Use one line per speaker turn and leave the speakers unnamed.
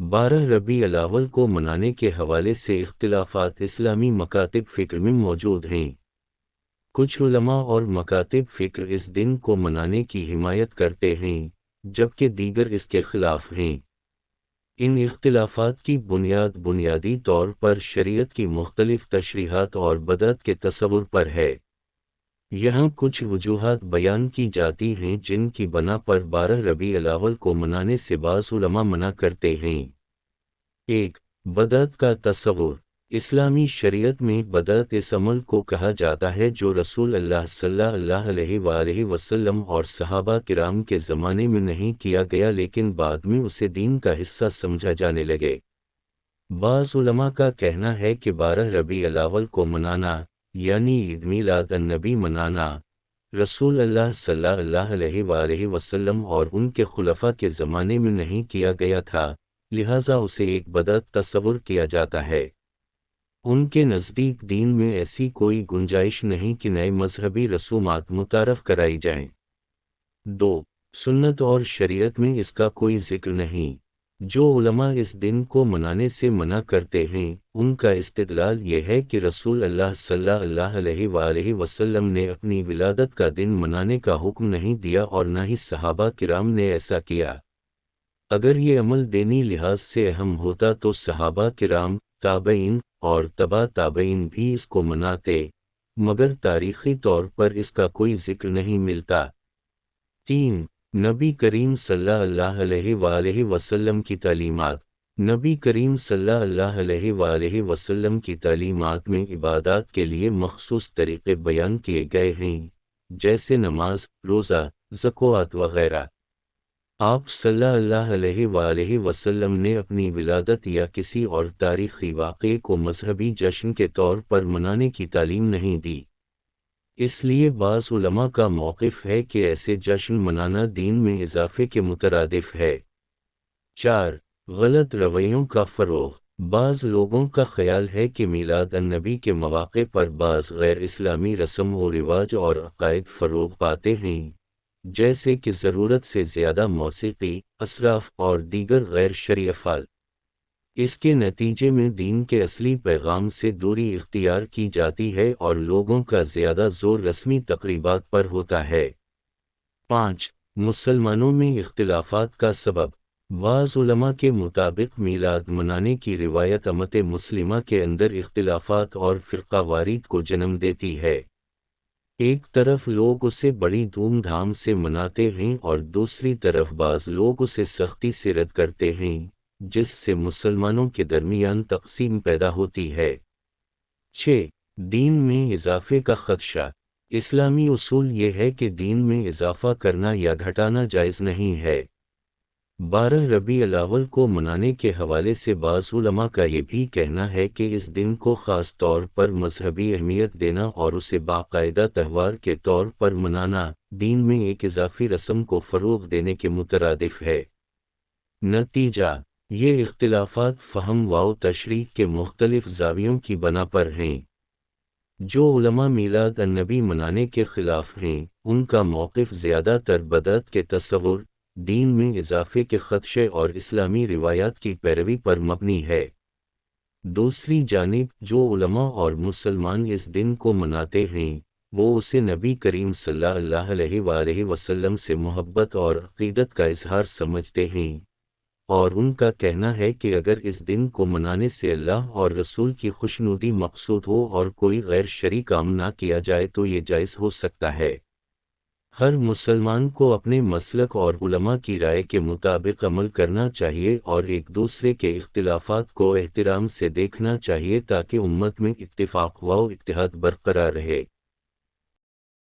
12 ربیع الاول کو منانے کے حوالے سے اختلافات اسلامی مکاتب فکر میں موجود ہیں۔ کچھ علماء اور مکاتب فکر اس دن کو منانے کی حمایت کرتے ہیں، جبکہ دیگر اس کے خلاف ہیں۔ ان اختلافات کی بنیادی طور پر شریعت کی مختلف تشریحات اور بدعت کے تصور پر ہے۔ یہاں کچھ وجوہات بیان کی جاتی ہیں جن کی بنا پر 12 ربیع الاول کو منانے سے بعض علماء منع کرتے ہیں۔ 1. بدعت کا تصور۔ اسلامی شریعت میں بدعت اس عمل کو کہا جاتا ہے جو رسول اللہ صلی اللہ علیہ وآلہ وسلم اور صحابہ کرام کے زمانے میں نہیں کیا گیا لیکن بعد میں اسے دین کا حصہ سمجھا جانے لگے۔ بعض علماء کا کہنا ہے کہ 12 ربیع الاول کو منانا، یعنی عید میلاد النبی منانا، رسول اللہ صلی اللہ علیہ وآلہ وسلم اور ان کے خلفاء کے زمانے میں نہیں کیا گیا تھا، لہٰذا اسے ایک بدعت تصور کیا جاتا ہے۔ ان کے نزدیک دین میں ایسی کوئی گنجائش نہیں کہ نئے مذہبی رسومات متعارف کرائی جائیں۔ 2. سنت اور شریعت میں اس کا کوئی ذکر نہیں۔ جو علماء اس دن کو منانے سے منع کرتے ہیں، ان کا استدلال یہ ہے کہ رسول اللہ صلی اللہ علیہ وآلہ وسلم نے اپنی ولادت کا دن منانے کا حکم نہیں دیا اور نہ ہی صحابہ کرام نے ایسا کیا۔ اگر یہ عمل دینی لحاظ سے اہم ہوتا تو صحابہ کرام، تابعین اور تبع تابعین بھی اس کو مناتے، مگر تاریخی طور پر اس کا کوئی ذکر نہیں ملتا۔ 3. نبی کریم صلی اللہ علیہ وآلہ وسلم کی تعلیمات۔ نبی کریم صلی اللہ علیہ وآلہ وسلم کی تعلیمات میں عبادات کے لیے مخصوص طریقے بیان کیے گئے ہیں، جیسے نماز، روزہ، زکوٰۃ وغیرہ۔ آپ صلی اللہ علیہ وآلہ وسلم نے اپنی ولادت یا کسی اور تاریخی واقعے کو مذہبی جشن کے طور پر منانے کی تعلیم نہیں دی۔ اس لیے بعض علماء کا موقف ہے کہ ایسے جشن منانا دین میں اضافے کے مترادف ہے۔ 4. غلط رویوں کا فروغ۔ بعض لوگوں کا خیال ہے کہ میلاد النبی کے مواقع پر بعض غیر اسلامی رسم و رواج اور عقائد فروغ پاتے ہیں، جیسے کہ ضرورت سے زیادہ موسیقی، اسراف اور دیگر غیر شرعی افعال۔ اس کے نتیجے میں دین کے اصلی پیغام سے دوری اختیار کی جاتی ہے اور لوگوں کا زیادہ زور رسمی تقریبات پر ہوتا ہے۔ 5. مسلمانوں میں اختلافات کا سبب۔ بعض علماء کے مطابق میلاد منانے کی روایت امت مسلمہ کے اندر اختلافات اور فرقہ واریت کو جنم دیتی ہے۔ ایک طرف لوگ اسے بڑی دھوم دھام سے مناتے ہیں اور دوسری طرف بعض لوگ اسے سختی سے رد کرتے ہیں، جس سے مسلمانوں کے درمیان تقسیم پیدا ہوتی ہے۔ 6. دین میں اضافے کا خدشہ۔ اسلامی اصول یہ ہے کہ دین میں اضافہ کرنا یا گھٹانا جائز نہیں ہے۔ 12 ربیع الاول کو منانے کے حوالے سے بعض علماء کا یہ بھی کہنا ہے کہ اس دن کو خاص طور پر مذہبی اہمیت دینا اور اسے باقاعدہ تہوار کے طور پر منانا دین میں ایک اضافی رسم کو فروغ دینے کے مترادف ہے۔ نتیجہ: یہ اختلافات فہم و تشریح کے مختلف زاویوں کی بنا پر ہیں۔ جو علماء میلاد النبی منانے کے خلاف ہیں، ان کا موقف زیادہ تر بدعت کے تصور، دین میں اضافے کے خدشے اور اسلامی روایات کی پیروی پر مبنی ہے۔ دوسری جانب جو علماء اور مسلمان اس دن کو مناتے ہیں، وہ اسے نبی کریم صلی اللہ علیہ وآلہ وسلم سے محبت اور عقیدت کا اظہار سمجھتے ہیں، اور ان کا کہنا ہے کہ اگر اس دن کو منانے سے اللہ اور رسول کی خوشنودی مقصود ہو اور کوئی غیر شرعی کام نہ کیا جائے تو یہ جائز ہو سکتا ہے۔ ہر مسلمان کو اپنے مسلک اور علماء کی رائے کے مطابق عمل کرنا چاہیے اور ایک دوسرے کے اختلافات کو احترام سے دیکھنا چاہیے تاکہ امت میں اتفاق و اتحاد برقرار رہے۔